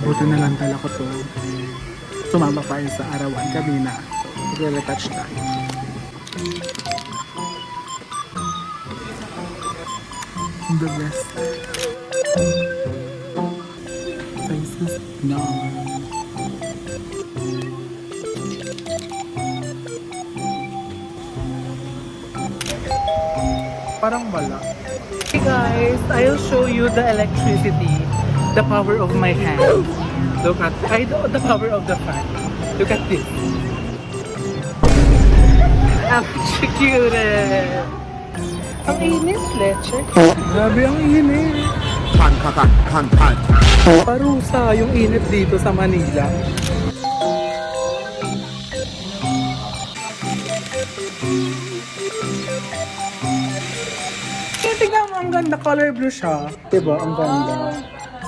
Buti na lang tala ko to. Sumama pa yun sa arawan kanina. So, mag-retouch tayo. The best. Sizes na. Parang wala. Hey guys, I'll show you the electricity, the power of my hand. Look at, the power of the fan. Look at this. Electrocuted. Ang init, leche. Grabe ang init. Parusa yung init dito sa Manila. Tingnan mo, ang ganda. Color blue siya. Diba? Ang ganda.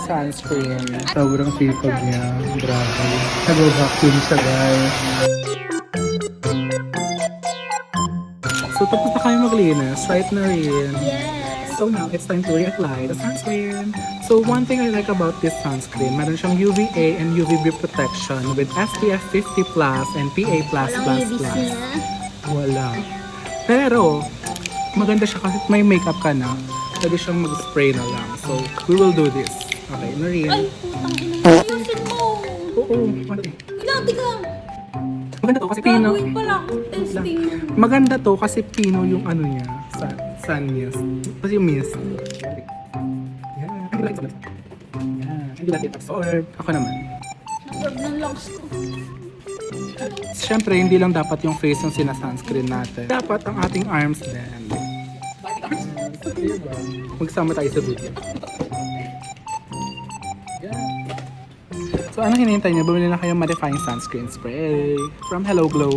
Sunscreen. Sobrang sipag niya. Grabe. Nag-vacuum siya, guys. So, tapos na kayo maglinis. Right na rin. Yes. So now, it's time to reapply the sunscreen. So one thing I like about this sunscreen, meron siyang UVA and UVB protection with SPF 50+ and PA+++. Walang UVC na. Wala. Pero, maganda siya kasi may makeup ka na. Pwede siyang mag-spray na lang. So, we will do this. Okay, Noreen. Ay, putang ina. Ayusin mo. Oo. Okay. Ilati ka. Maganda to kasi pino. Gagawin pala ako. Testing. Maganda to kasi pino yung ano niya. Sun mist. Kasi yung mist. Yan. Yan. Hindi natin absorb. Ako naman. Absorb ng lungs ko. Siyempre, hindi lang dapat yung face yung sinasunscreen natin. Dapat ang ating arms din. Magsama tayo sa video. So, anong hinihintay niyo? Bumili na kayong mattifying sunscreen spray from Hello Glow.